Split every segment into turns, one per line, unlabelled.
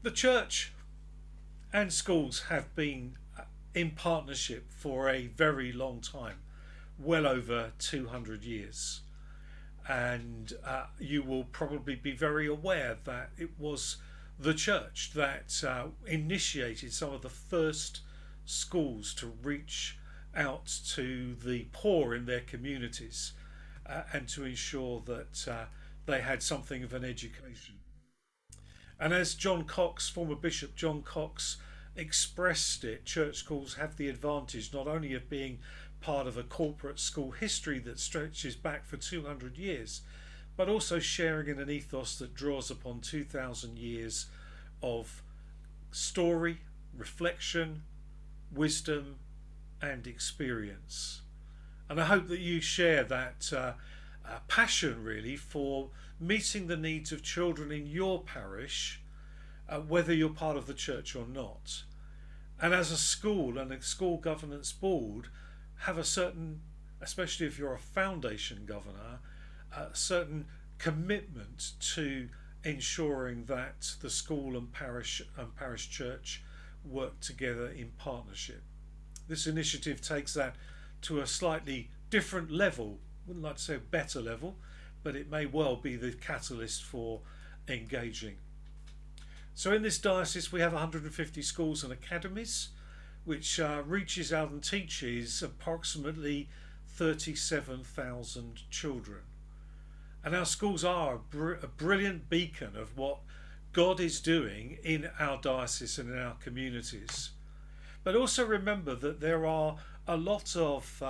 The church and schools have been in partnership for a very long time, well over 200 years. And you will probably be very aware that it was the church that initiated some of the first schools to reach out to the poor in their communities and to ensure that they had something of an education. And as John Cox, former Bishop John Cox, expressed it, church schools have the advantage not only of being part of a corporate school history that stretches back for 200 years, but also sharing in an ethos that draws upon 2,000 years of story, reflection, wisdom, and experience. And I hope that you share that passion really for meeting the needs of children in your parish, whether you're part of the church or not. And as a school and a school governance board, have a certain, especially if you're a foundation governor, a certain commitment to ensuring that the school and parish church work together in partnership. This initiative takes that to a slightly different level. Wouldn't like to say a better level, but it may well be the catalyst for engaging. So in this diocese we have 150 schools and academies, which reaches out and teaches approximately 37,000 children. And our schools are a brilliant beacon of what God is doing in our diocese and in our communities. But also remember that there are a lot of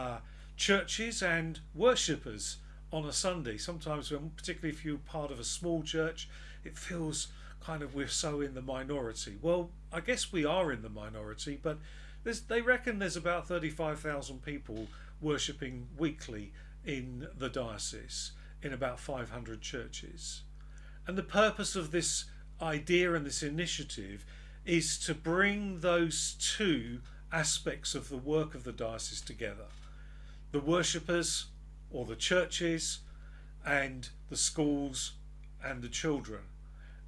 churches and worshippers on a Sunday. Sometimes, particularly if you're part of a small church, it feels kind of we're so in the minority. Well, I guess we are in the minority, but they reckon there's about 35,000 people worshipping weekly in the diocese in about 500 churches. And the purpose of this idea and this initiative is to bring those two aspects of the work of the diocese together: the worshippers or the churches and the schools and the children,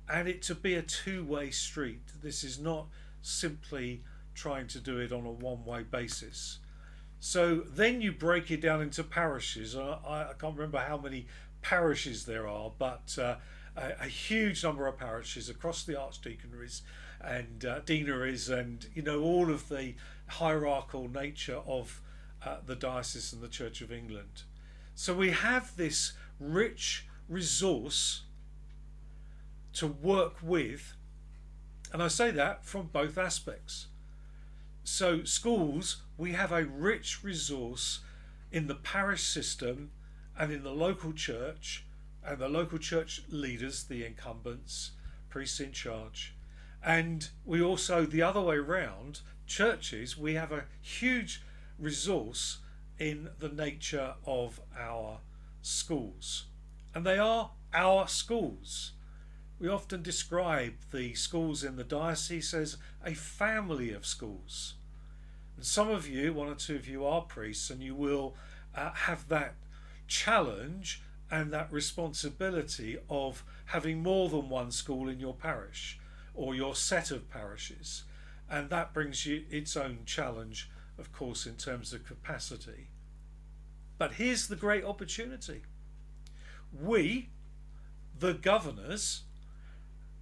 and it to be a two-way street. This is not simply trying to do it on a one-way basis. So then you break it down into parishes. I can't remember how many parishes there are, but a huge number of parishes across the archdeaconries and deaneries, and all of the hierarchical nature of the diocese and the Church of England. So we have this rich resource to work with, and I say that from both aspects. So schools, we have a rich resource in the parish system and in the local church and the local church leaders, the incumbents, priests in charge. And we also, the other way round, churches, we have a huge resource in the nature of our schools. And they are our schools. We often describe the schools in the diocese as a family of schools. And some of you, one or two of you, are priests, and you will have that challenge and that responsibility of having more than one school in your parish or your set of parishes. And that brings you its own challenge, of course, in terms of capacity. But here's the great opportunity. We, the governors,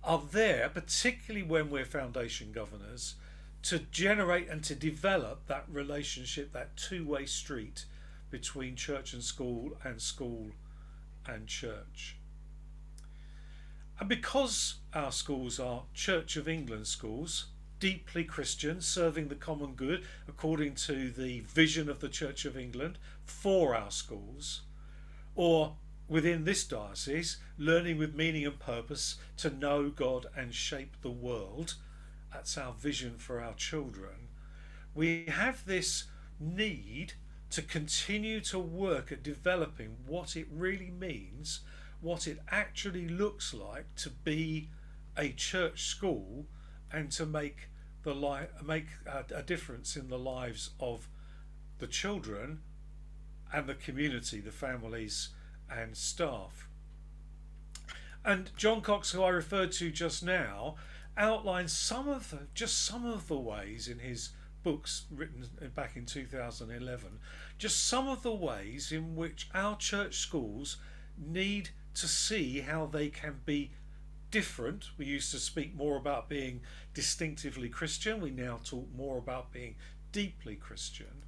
are there, particularly when we're foundation governors, to generate and to develop that relationship, that two-way street between church and school and church. And because our schools are Church of England schools, deeply Christian, serving the common good according to the vision of the Church of England for our schools, or within this diocese, learning with meaning and purpose to know God and shape the world. That's our vision for our children. We have this need to continue to work at developing what it really means, what it actually looks like to be a church school, and to make a difference in the lives of the children and the community, the families and staff. And John Cox, who I referred to just now, outlines some of the ways in his books written back in 2011, just some of the ways in which our church schools need to see how they can be different. We used to speak more about being distinctively Christian. We now talk more about being deeply Christian,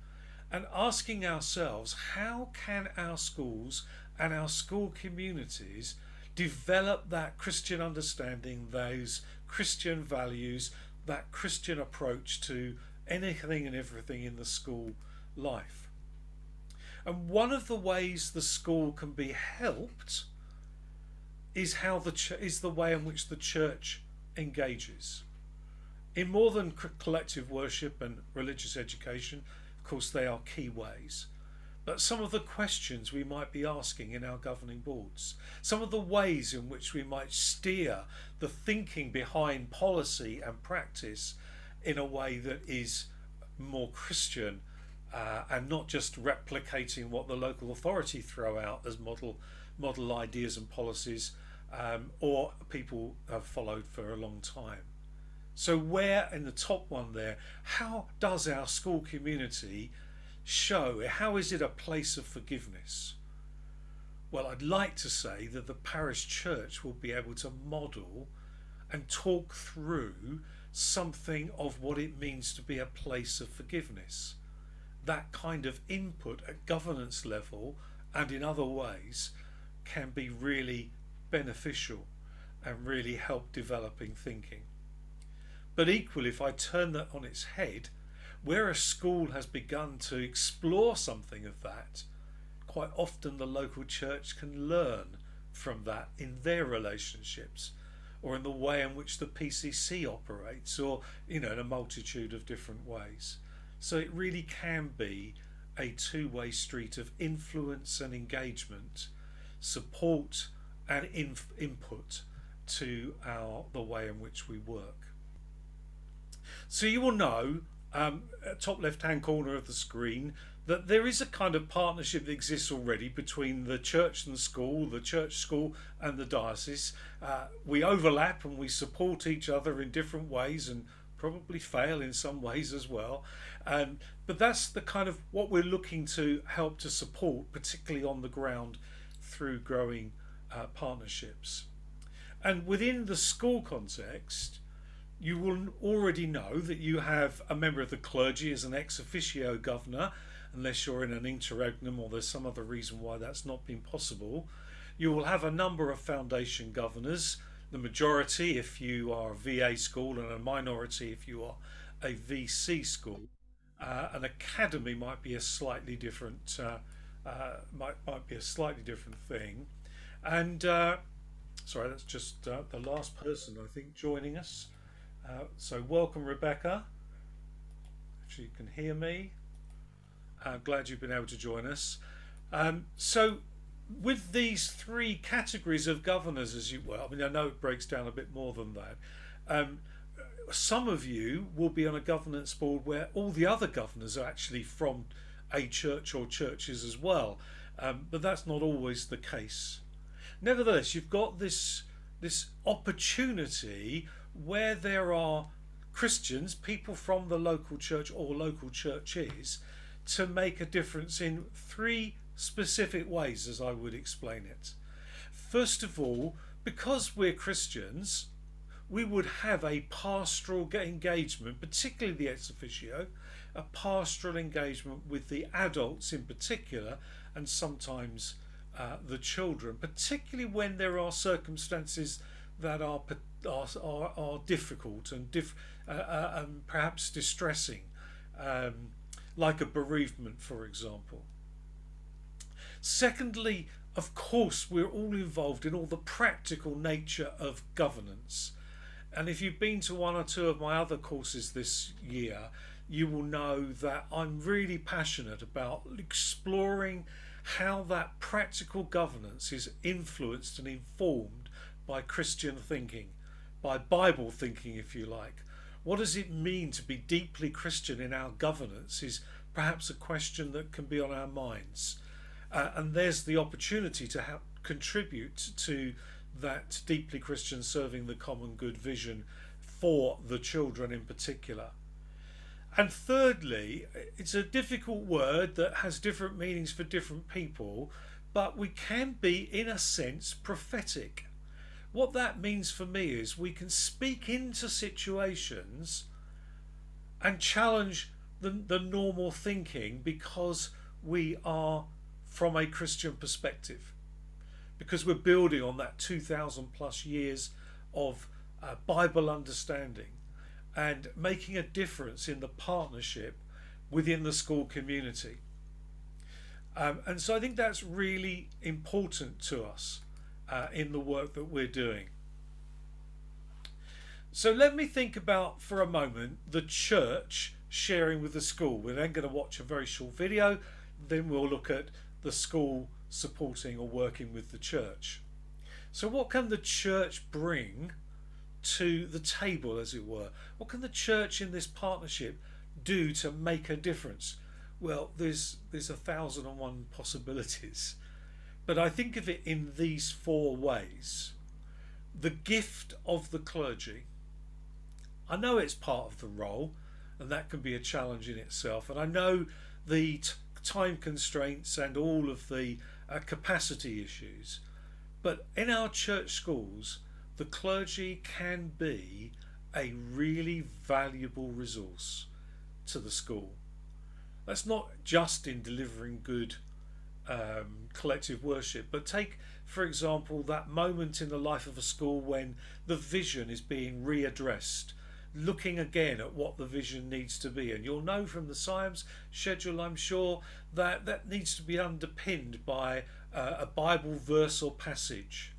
and asking ourselves, how can our schools and our school communities develop that Christian understanding, those Christian values, that Christian approach to anything and everything in the school life. And one of the ways the school can be helped is the way in which the church engages. In more than collective worship and religious education, of course, they are key ways. But some of the questions we might be asking in our governing boards, some of the ways in which we might steer the thinking behind policy and practice in a way that is more Christian, and not just replicating what the local authority throw out as model ideas and policies, or people have followed for a long time. So where in the top one there, how does our school community show, how is it a place of forgiveness? Well, I'd like to say that the parish church will be able to model and talk through something of what it means to be a place of forgiveness. That kind of input at governance level and in other ways can be really beneficial and really help developing thinking. But equally, if I turn that on its head, where a school has begun to explore something of that, quite often the local church can learn from that in their relationships, or in the way in which the PCC operates, or in a multitude of different ways. So it really can be a two-way street of influence and engagement, support and input to the way in which we work. So you will know, top left hand corner of the screen, that there is a kind of partnership that exists already between the church and school, the church school and the diocese. We overlap and we support each other in different ways, and probably fail in some ways as well. But that's the kind of what we're looking to help to support, particularly on the ground, through growing partnerships. And within the school context, you will already know that you have a member of the clergy as an ex officio governor, unless you're in an interregnum or there's some other reason why that's not been possible. You will have a number of foundation governors, the majority if you are a VA school and a minority if you are a VC school. An academy might be a slightly different might be a slightly different thing. And sorry, that's just the last person I think joining us. So welcome, Rebecca. If you can hear me, glad you've been able to join us. So with these three categories of governors, I know it breaks down a bit more than that. Some of you will be on a governance board where all the other governors are actually from a church or churches as well, but that's not always the case. Nevertheless, you've got this opportunity where there are Christians, people from the local church or local churches, to make a difference in three specific ways, as I would explain it. First of all, because we're Christians, we would have a pastoral engagement, particularly the ex officio, a pastoral engagement with the adults in particular, and sometimes the children, particularly when there are circumstances that are difficult and perhaps distressing, like a bereavement, for example. Secondly, of course, we're all involved in all the practical nature of governance. And if you've been to one or two of my other courses this year, you will know that I'm really passionate about exploring how that practical governance is influenced and informed by Christian thinking, by Bible thinking, if you like. What does it mean to be deeply Christian in our governance is perhaps a question that can be on our minds. And there's the opportunity to contribute to that deeply Christian serving the common good vision for the children in particular. And thirdly, it's a difficult word that has different meanings for different people, but we can be, in a sense, prophetic. What that means for me is we can speak into situations and challenge the normal thinking because we are from a Christian perspective, because we're building on that 2,000 plus years of Bible understanding and making a difference in the partnership within the school community. And so I think that's really important to us in the work that we're doing. So let me think about for a moment the church sharing with the school. We're then going to watch a very short video, then we'll look at the school supporting or working with the church. So what can the church bring to the table, as it were? What can the church in this partnership do to make a difference? Well, there's 1,001 possibilities, but I think of it in these four ways. The gift of the clergy. I know it's part of the role, and that can be a challenge in itself, and I know the time constraints and all of the capacity issues, but in our church schools the clergy can be a really valuable resource to the school. That's not just in delivering good collective worship, but take for example that moment in the life of a school when the vision is being readdressed, looking again at what the vision needs to be. And you'll know from the SIAMS schedule, I'm sure, that that needs to be underpinned by a Bible verse or passage.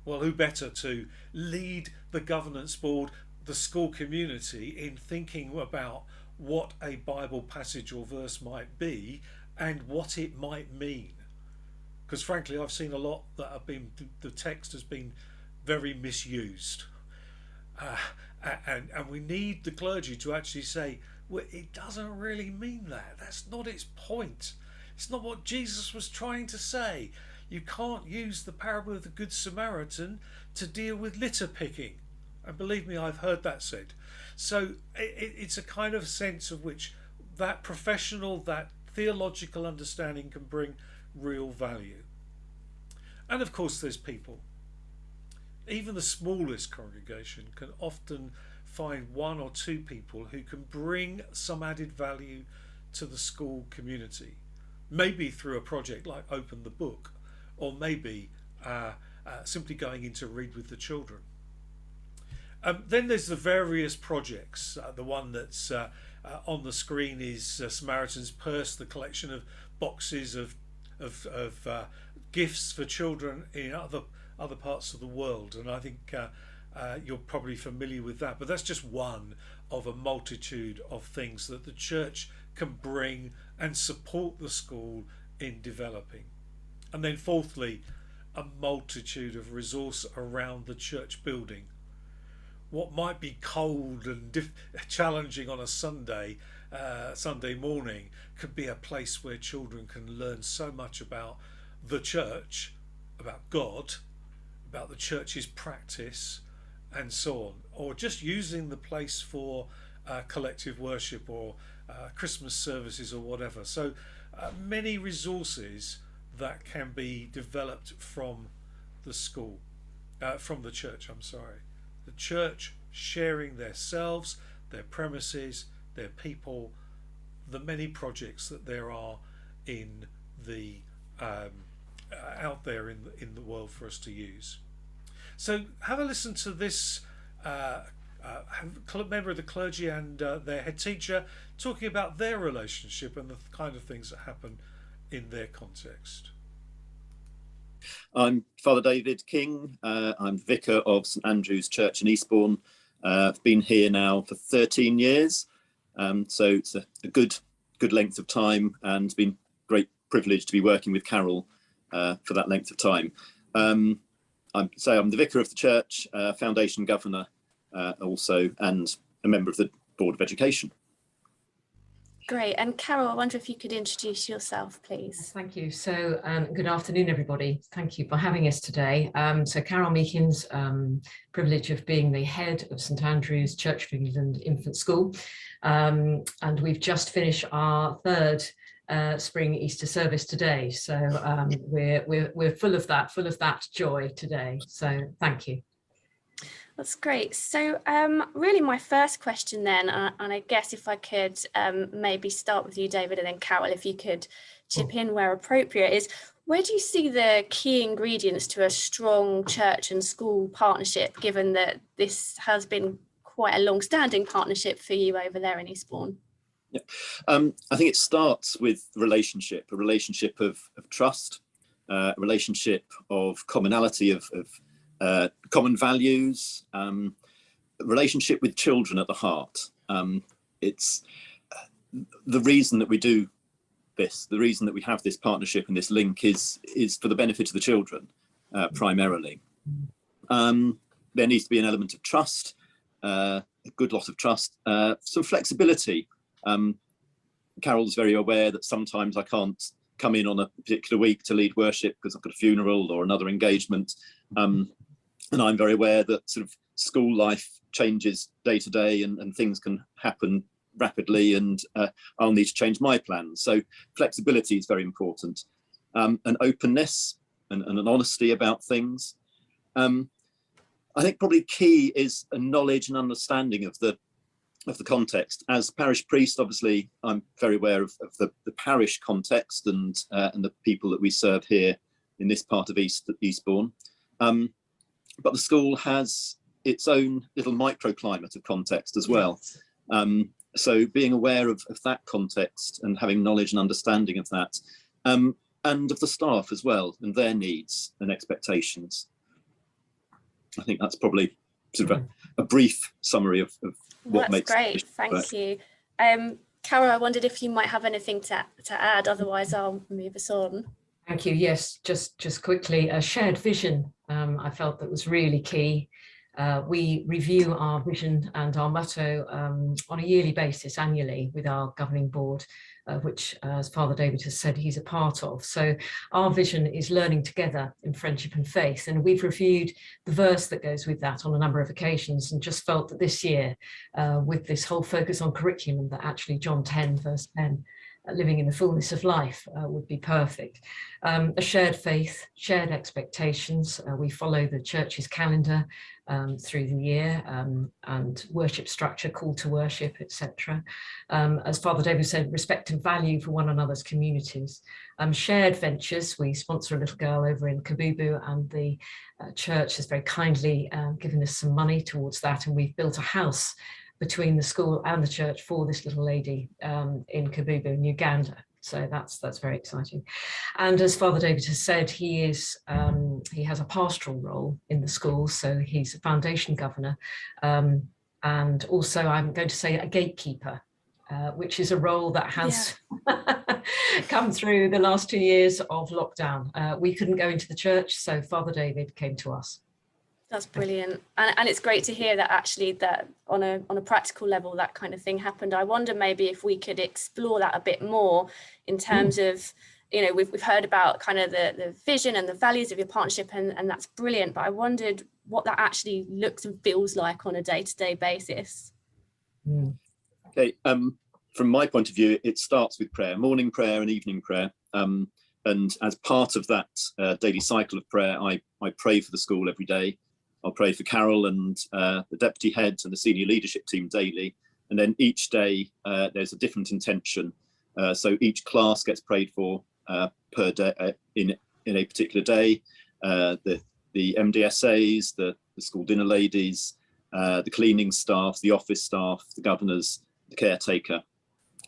Well, who better to lead the governance board, the school community, in thinking about what a Bible passage or verse might be and what it might mean. Because frankly, I've seen a lot that have been, the text has been very misused. And we need the clergy to actually say, well, it doesn't really mean that. That's not its point. It's not what Jesus was trying to say. You can't use the parable of the Good Samaritan to deal with litter picking. And believe me, I've heard that said. So it's a kind of sense of which that professional, that theological understanding can bring real value. And of course there's people. Even the smallest congregation can often find one or two people who can bring some added value to the school community. Maybe through a project like Open the Book, or maybe simply going in to read with the children. Then there's the various projects. The one that's on the screen is Samaritan's Purse, the collection of boxes of gifts for children in other parts of the world, and I think you're probably familiar with that, but that's just one of a multitude of things that the church can bring and support the school in developing. And then fourthly, a multitude of resource around the church building. What might be cold and challenging on a Sunday morning could be a place where children can learn so much about the church, about God, about the church's practice, and so on. Or just using the place for collective worship or Christmas services or whatever. So many resources that can be developed from the school, from the church, I'm sorry. The church sharing themselves, their premises, their people, the many projects that there are in the out there in the world for us to use. So have a listen to this member of the clergy and their head teacher talking about their relationship and the kind of things that happen in their context.
I'm Father David King. I'm vicar of St Andrew's Church in Eastbourne. I've been here now for 13 years, so it's a good length of time, and it's been a great privilege to be working with Carol for that length of time. I'm the vicar of the church, foundation governor also, and a member of the Board of Education.
Great. And Carol, I wonder if you could introduce yourself, please.
Thank you. So good afternoon, everybody. Thank you for having us today. So Carol Meekins, privilege of being the head of St Andrew's Church of England Infant School. And we've just finished our third spring Easter service today. So we're full of that joy today. So thank you.
That's great. So really my first question then, and I guess if I could maybe start with you, David, and then Carol, if you could chip in where appropriate, is where do you see the key ingredients to a strong church and school partnership, given that this has been quite a long-standing partnership for you over there in Eastbourne?
Yeah, I think it starts with a relationship of trust, a relationship of commonality, of common values, relationship with children at the heart. It's the reason that we do this, the reason that we have this partnership and this link is for the benefit of the children, primarily. There needs to be an element of trust, a good lot of trust, some flexibility. Carol's very aware that sometimes I can't come in on a particular week to lead worship because I've got a funeral or another engagement. And I'm very aware that sort of school life changes day to day and things can happen rapidly, and I'll need to change my plans. So flexibility is very important, and openness and an honesty about things. I think probably key is a knowledge and understanding of the context. As parish priest, obviously, I'm very aware of the parish context and the people that we serve here in this part of Eastbourne. But the school has its own little microclimate of context as well. So being aware of that context and having knowledge and understanding of that, and of the staff as well, and their needs and expectations. I think that's probably sort of a brief summary of what makes.
That's great, thank you. Carol, I wondered if you might have anything to add, otherwise I'll move us on.
Thank you. Yes, just quickly, a shared vision I felt that was really key. We review our vision and our motto on a yearly basis, annually, with our governing board, which, as Father David has said, he's a part of. So our vision is learning together in friendship and faith. And we've reviewed the verse that goes with that on a number of occasions, and just felt that this year, with this whole focus on curriculum, that actually John 10, verse 10, living in the fullness of life would be perfect. A shared faith, shared expectations. We follow the church's calendar through the year, and worship structure, call to worship, etc. As Father David said, respect and value for one another's communities. Shared ventures. We sponsor a little girl over in Kabubu, and the church has very kindly given us some money towards that, and we've built a house between the school and the church for this little lady in Kabubu in Uganda. So that's very exciting. And as Father David has said, he has a pastoral role in the school. So he's a foundation governor, and also, I'm going to say, a gatekeeper, which is a role that has come through the last 2 years of lockdown. We couldn't go into the church, so Father David came to us.
That's brilliant, and it's great to hear that actually that on a practical level that kind of thing happened. I wonder maybe if we could explore that a bit more in terms of, you know, we've heard about kind of the vision and the values of your partnership, and that's brilliant, but I wondered what that actually looks and feels like on a day-to-day basis.
Okay, from my point of view, it starts with prayer, morning prayer and evening prayer. And as part of that daily cycle of prayer, I pray for the school every day. I'll pray for Carol and the deputy heads and the senior leadership team daily. And then each day there's a different intention. So each class gets prayed for per day in a particular day. The MDSAs, the school dinner ladies, the cleaning staff, the office staff, the governors, the caretaker,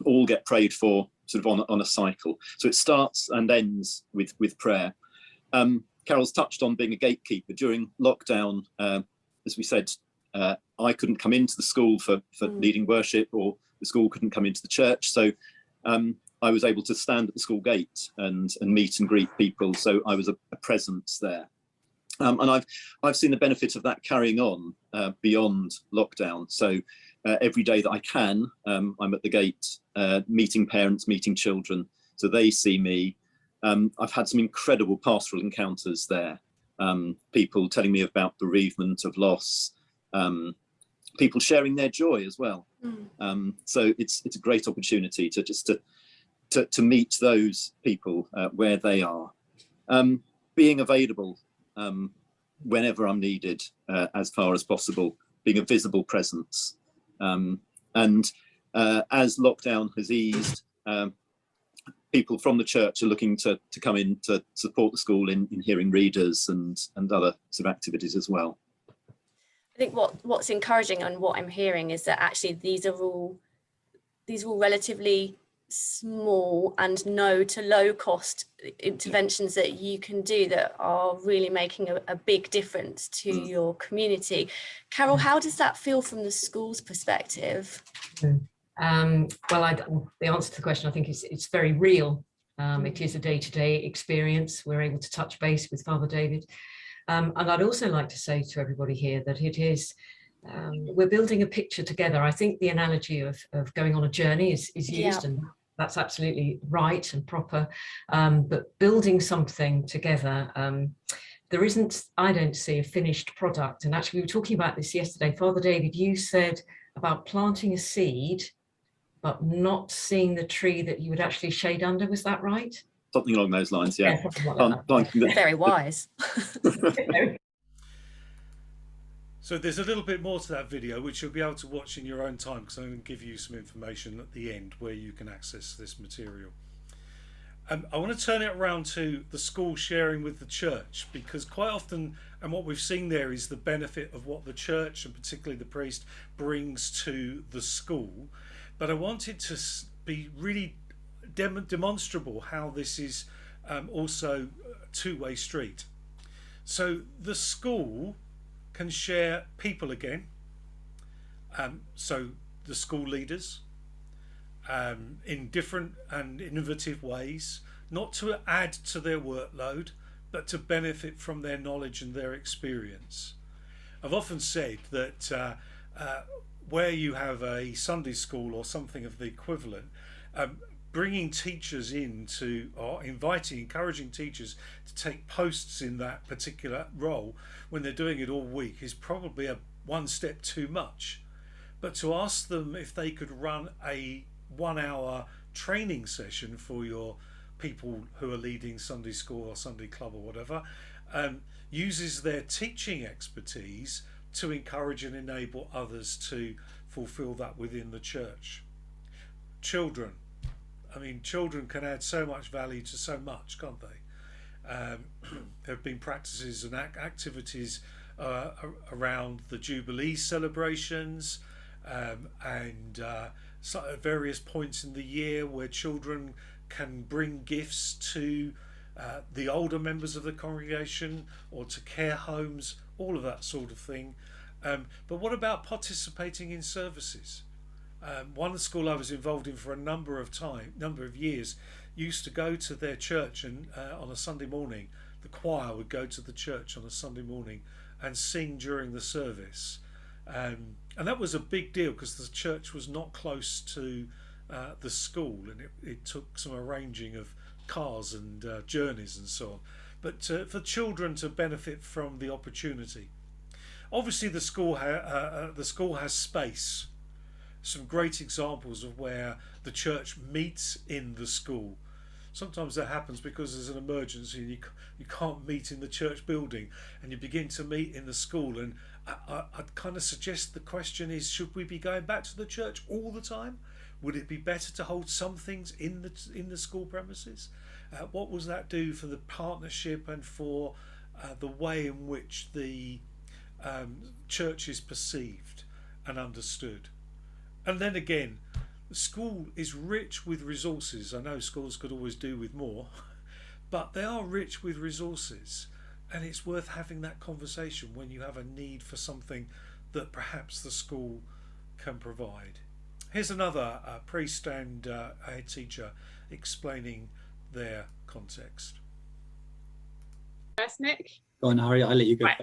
all get prayed for sort of on a cycle. So it starts and ends with prayer. Carol's touched on being a gatekeeper during lockdown. As we said, I couldn't come into the school for leading worship, or the school couldn't come into the church. So I was able to stand at the school gate and meet and greet people. So I was a presence there. And I've seen the benefit of that carrying on beyond lockdown. So every day that I can, I'm at the gate meeting parents, meeting children, so they see me. I've had some incredible pastoral encounters there. People telling me about bereavement, of loss, people sharing their joy as well. So it's a great opportunity to just to meet those people where they are, being available whenever I'm needed, as far as possible, being a visible presence. And as lockdown has eased, people from the church are looking to come in to support the school in hearing readers and other sort of activities as well.
I think what's encouraging and what I'm hearing is that actually these are all relatively small and no to low cost interventions that you can do that are really making a big difference to your community. Carol, how does that feel from the school's perspective?
Well, the answer to the question, I think, is it's very real. It is a day-to-day experience. We're able to touch base with Father David. And I'd also like to say to everybody here that it is, we're building a picture together. I think the analogy of going on a journey is used, and that's absolutely right and proper. But building something together, there isn't, I don't see, a finished product. And actually, we were talking about this yesterday. Father David, you said about planting a seed, but not seeing the tree that you would actually shade under. Was that right?
Something along those lines, yeah.
Very wise.
So there's a little bit more to that video, which you'll be able to watch in your own time, because I'm going to give you some information at the end where you can access this material. I want to turn it around to the school sharing with the church, because quite often, and what we've seen there is the benefit of what the church and particularly the priest brings to the school. But I wanted to be really demonstrable how this is also a two-way street. So the school can share people again, so the school leaders, in different and innovative ways, not to add to their workload, but to benefit from their knowledge and their experience. I've often said that where you have a Sunday school or something of the equivalent, bringing teachers in to, or encouraging teachers to take posts in that particular role when they're doing it all week is probably one step too much. But to ask them if they could run a 1 hour training session for your people who are leading Sunday school or Sunday club or whatever, uses their teaching expertise to encourage and enable others to fulfill that within the church. Children, I mean, children can add so much value to so much, can't they? There have been practices and activities around the Jubilee celebrations and at various points in the year where children can bring gifts to the older members of the congregation or to care homes, all of that sort of thing. But what about participating in services? One school I was involved in for a number of years used to go to their church, and on a Sunday morning the choir would go to the church on a Sunday morning and sing during the service, and that was a big deal because the church was not close to the school, and it took some arranging of cars and journeys and so on, but for children to benefit from the opportunity. Obviously the school has space. Some great examples of where the church meets in the school. Sometimes that happens because there's an emergency and you can't meet in the church building, and you begin to meet in the school. And I'd kind of suggest the question is, should we be going back to the church all the time? Would it be better to hold some things in the school premises? What does that do for the partnership and for the way in which the church is perceived and understood? And then again, the school is rich with resources. I know schools could always do with more, but they are rich with resources, and it's worth having that conversation when you have a need for something that perhaps the school can provide. Here's another priest and head teacher explaining their context.
First, Nick. Go on, Harriet, I'll let you go.
Right.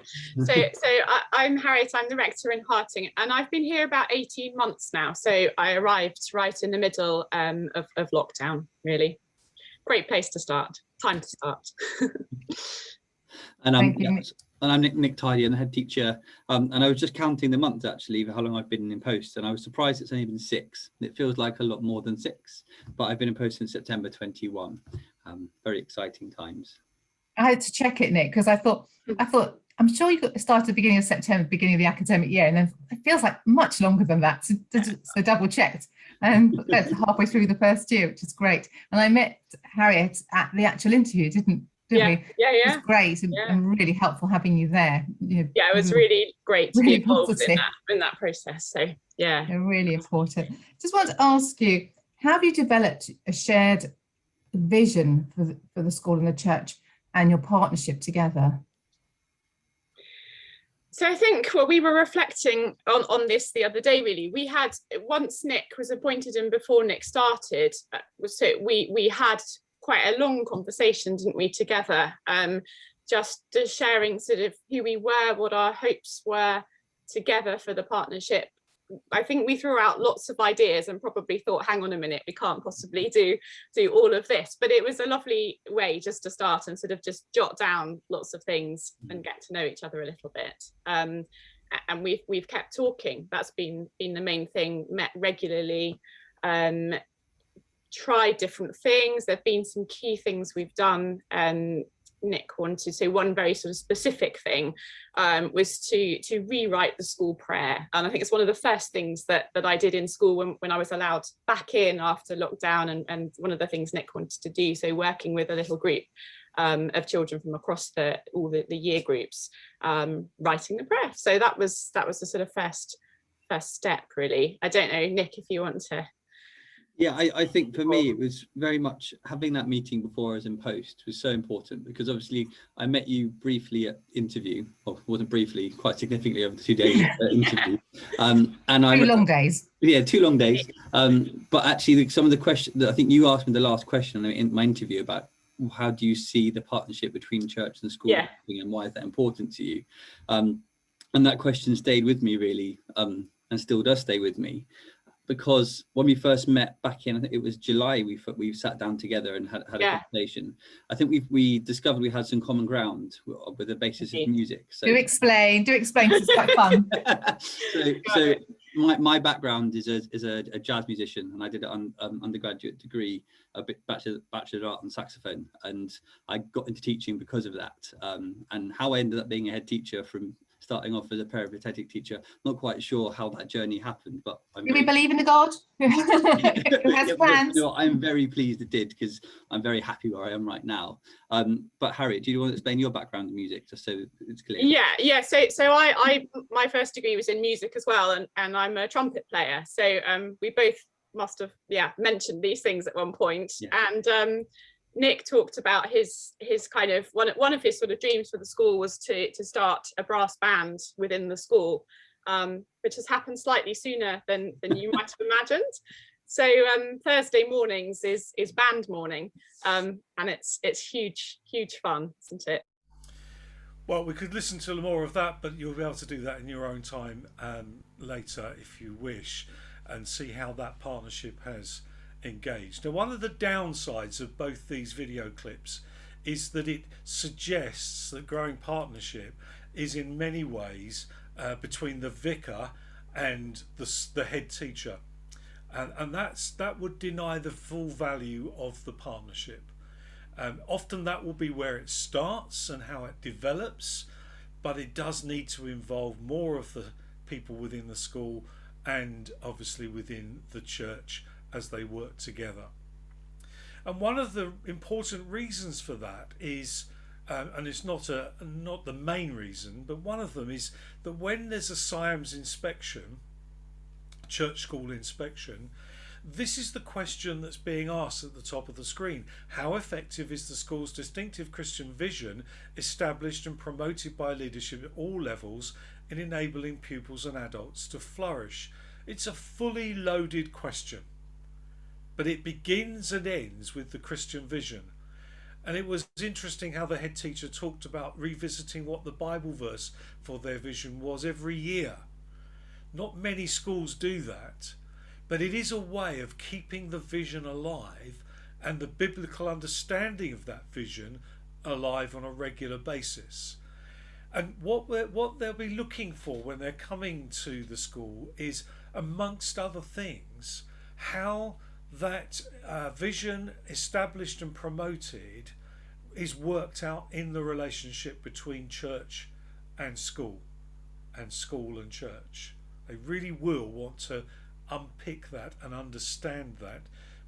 I'm Harriet, I'm the rector in Harting, and I've been here about 18 months now. So I arrived right in the middle of lockdown, really. Great place to start, time to start.
And
Thank you.
and I'm Nick Tidy, and the head teacher. And I was just counting the months actually for how long I've been in post, and I was surprised it's only been 6. It feels like a lot more than 6, but I've been in post since September 21. Very exciting times.
I had to check it, Nick, because I thought I'm sure you started at the beginning of September, beginning of the academic year, and then it feels like much longer than that. So double checked, and that's halfway through the first year, which is great. And I met Harriet at the actual interview, didn't we?
Yeah.
It was great and really helpful having you there.
Yeah, it was really great to be involved in that process. So yeah,
really important. Just want to ask you, how have you developed a shared vision for the school and the church and your partnership together?
So I think, well, we were reflecting on this the other day, really. We had, once Nick was appointed and before Nick started, so we had quite a long conversation, didn't we, together, just sharing sort of who we were, what our hopes were together for the partnership. I think we threw out lots of ideas and probably thought, hang on a minute, we can't possibly do all of this. But it was a lovely way just to start and sort of just jot down lots of things and get to know each other a little bit. And we've kept talking. That's been the main thing. Met regularly, tried different things. There've been some key things we've done. Nick wanted, so one very sort of specific thing was to rewrite the school prayer, and I think it's one of the first things that I did in school when I was allowed back in after lockdown, and one of the things Nick wanted to do, so working with a little group of children from across all the year groups, writing the prayer. So that was the sort of first step, really. I don't know, Nick, if you want to.
Yeah, I think for me, it was very much having that meeting before I was in post was so important, because obviously I met you briefly at interview, or wasn't briefly, quite significantly over the 2 days at interview. And
2 long days.
Yeah, 2 long days. But actually some of the questions that I think you asked me, the last question in my interview about how do you see the partnership between church and school, and why is that important to you? And that question stayed with me really, and still does stay with me. Because when we first met back in, I think it was July, we sat down together and had a conversation. I think we discovered we had some common ground with the basis of music. So
do explain, because it's quite fun.
so my background is a jazz musician, and I did an undergraduate degree, a bachelor of art on saxophone, and I got into teaching because of that. And how I ended up being a head teacher from starting off as a peripatetic teacher, not quite sure how that journey happened, but
do we believe in a God who has plans?
I'm very pleased it did, because I'm very happy where I am right now. But Harriet, do you want to explain your background in music, just so it's clear?
Yeah. So I my first degree was in music as well, and I'm a trumpet player. So we both must have mentioned these things at one point. Yeah. And Nick talked about his kind of one of his sort of dreams for the school was to start a brass band within the school, which has happened slightly sooner than you might have imagined. So Thursday mornings is band morning, and it's huge fun, isn't it?
Well, we could listen to more of that, but you'll be able to do that in your own time later if you wish, and see how that partnership has engaged. Now, one of the downsides of both these video clips is that it suggests that growing partnership is in many ways between the vicar and the head teacher, and that would deny the full value of the partnership. Often that will be where it starts and how it develops, but it does need to involve more of the people within the school and obviously within the church as they work together. And one of the important reasons for that is, and it's not the main reason, but one of them is that when there's a SIAMS inspection, church school inspection, this is the question that's being asked at the top of the screen. How effective is the school's distinctive Christian vision established and promoted by leadership at all levels in enabling pupils and adults to flourish? It's a fully loaded question, but it begins and ends with the Christian vision. And it was interesting how the head teacher talked about revisiting what the Bible verse for their vision was every year. Not many schools do that, but it is a way of keeping the vision alive and the biblical understanding of that vision alive on a regular basis. And what they'll be looking for when they're coming to the school is, amongst other things, how that vision established and promoted is worked out in the relationship between church and school and church. They really will want to unpick that and understand that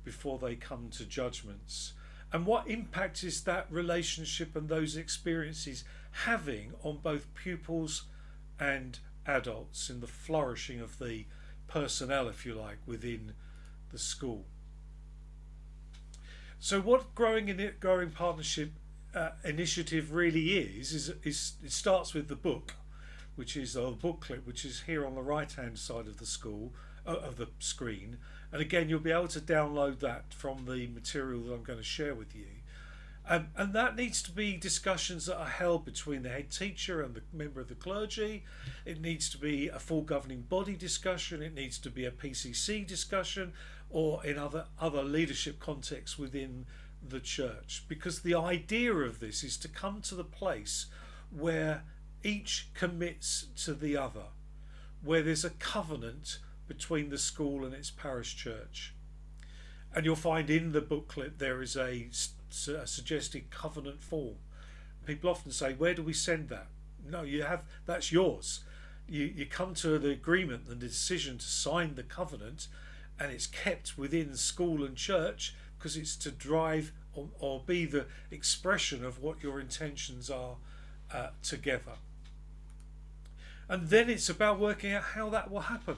before they come to judgments. And what impact is that relationship and those experiences having on both pupils and adults in the flourishing of the personnel, if you like, within the school? So what Growing Partnership initiative really is it starts with the book, which is a booklet, which is here on the right hand side of the screen. And again, you'll be able to download that from the material that I'm going to share with you. And that needs to be discussions that are held between the head teacher and the member of the clergy. It needs to be a full governing body discussion. It needs to be a PCC discussion, or in other leadership contexts within the church. Because the idea of this is to come to the place where each commits to the other, where there's a covenant between the school and its parish church. And you'll find in the booklet there is a suggested covenant form. People often say, where do we send that? No, that's yours. You come to the agreement and the decision to sign the covenant, and it's kept within school and church because it's to drive or be the expression of what your intentions are together. And then it's about working out how that will happen.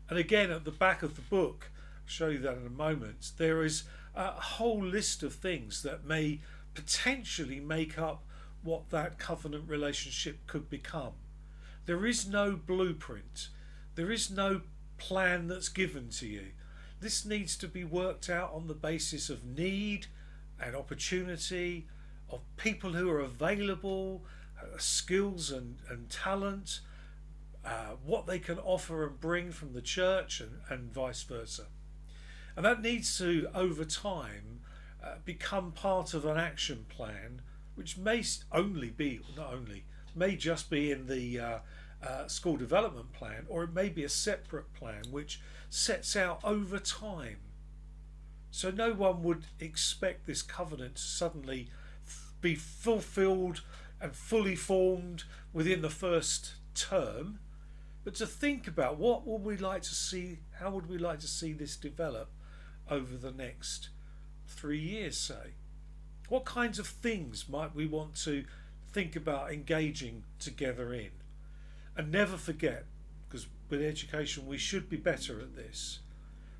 And again, at the back of the book, I'll show you that in a moment, there is a whole list of things that may potentially make up what that covenant relationship could become. There is no blueprint. There is no plan that's given to you. This needs to be worked out on the basis of need and opportunity, of people who are available, skills and talent, what they can offer and bring from the church, and vice versa. And that needs to, over time, become part of an action plan, which may just be in the school development plan, or it may be a separate plan which sets out over time. So no one would expect this covenant to suddenly be fulfilled and fully formed within the first term, but to think about what would we like to see, how would we like to see this develop over the next 3 years, say. What kinds of things might we want to think about engaging together in? And never forget, because with education we should be better at this,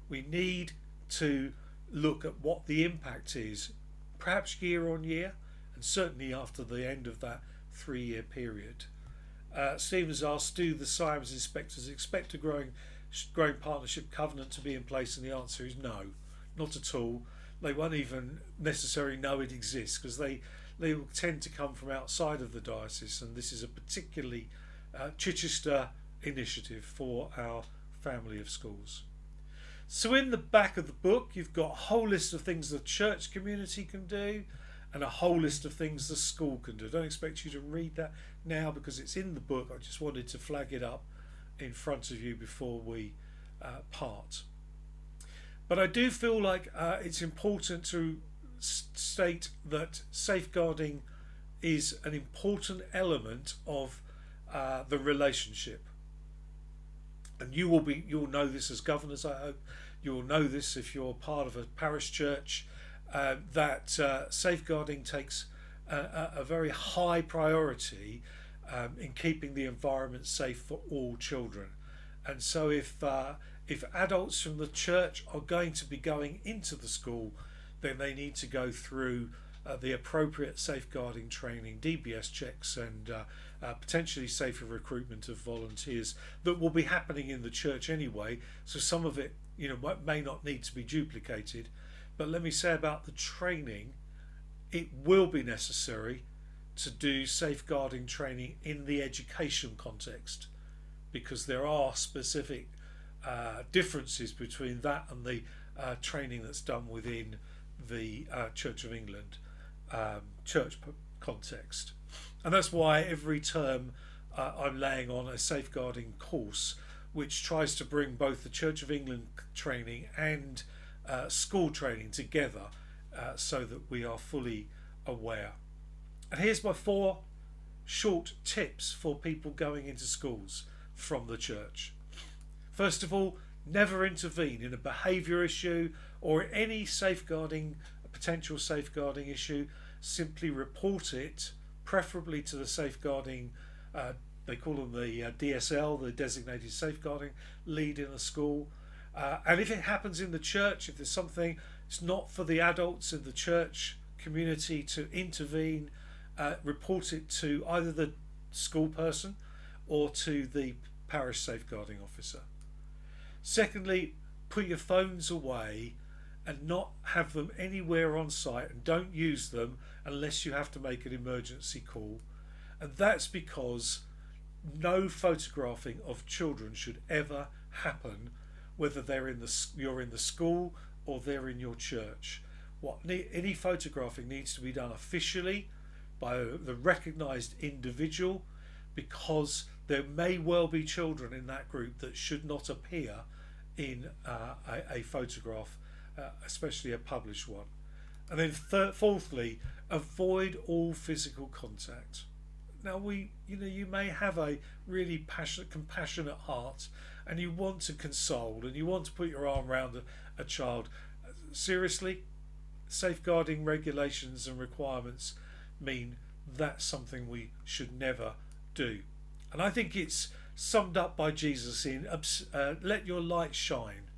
we need to look at what the impact is, perhaps year on year, and certainly after the end of that 3-year period. Stephen's asked, do the SIAMS inspectors expect a growing partnership covenant to be in place? And the answer is no, not at all. They won't even necessarily know it exists, because they will tend to come from outside of the diocese, and this is a particularly Chichester initiative for our family of schools. So in the back of the book you've got a whole list of things the church community can do and a whole list of things the school can do. I don't expect you to read that now because it's in the book. I just wanted to flag it up in front of you before we part. But I do feel like it's important to state that safeguarding is an important element of the relationship. And you'll know this as governors, I hope. You'll know this if you're part of a parish church, that safeguarding takes a very high priority in keeping the environment safe for all children. And so if adults from the church are going to be going into the school, then they need to go through the appropriate safeguarding training, DBS checks, and potentially safer recruitment of volunteers that will be happening in the church anyway. So some of it, may not need to be duplicated. But let me say about the training, it will be necessary to do safeguarding training in the education context, because there are specific differences between that and the training that's done within the Church of England church context. And that's why every term I'm laying on a safeguarding course which tries to bring both the Church of England training and school training together so that we are fully aware. And here's my 4 short tips for people going into schools from the church. First of all, never intervene in a behaviour issue or any potential safeguarding issue. Simply report it, preferably to the safeguarding, they call them the DSL, the designated safeguarding lead in the school. And if it happens in the church, if there's something, it's not for the adults in the church community to intervene, report it to either the school person or to the parish safeguarding officer. Secondly, put your phones away and not have them anywhere on site, and don't use them unless you have to make an emergency call. And that's because no photographing of children should ever happen, whether you're in the school or they're in your church. Any photographing needs to be done officially by the recognised individual, because there may well be children in that group that should not appear in a photograph, especially a published one. And then fourthly, avoid all physical contact. Now you may have a really compassionate heart, and you want to console and you want to put your arm around a child. Seriously, safeguarding regulations and requirements mean that's something we should never do. And I think it's summed up by Jesus in let your light shine.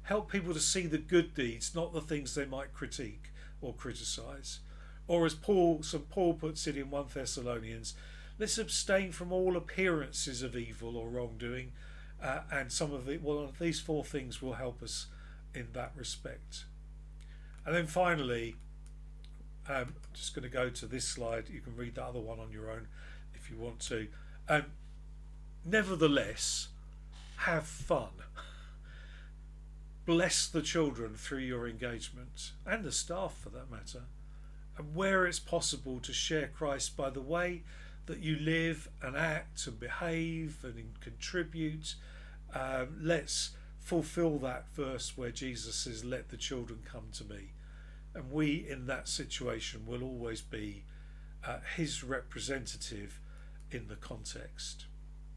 Help people to see the good deeds, not the things they might critique or criticise. Or as St Paul puts it in 1 Thessalonians, let's abstain from all appearances of evil or wrongdoing, and these 4 things will help us in that respect. And then finally, I'm just going to go to this slide. You can read the other one on your own if you want to. Nevertheless, have fun. Bless the children through your engagement, and the staff for that matter. And where it's possible, to share Christ by the way that you live and act and behave and contribute. Let's fulfill that verse where Jesus says, let the children come to me. And we in that situation will always be his representative in the context.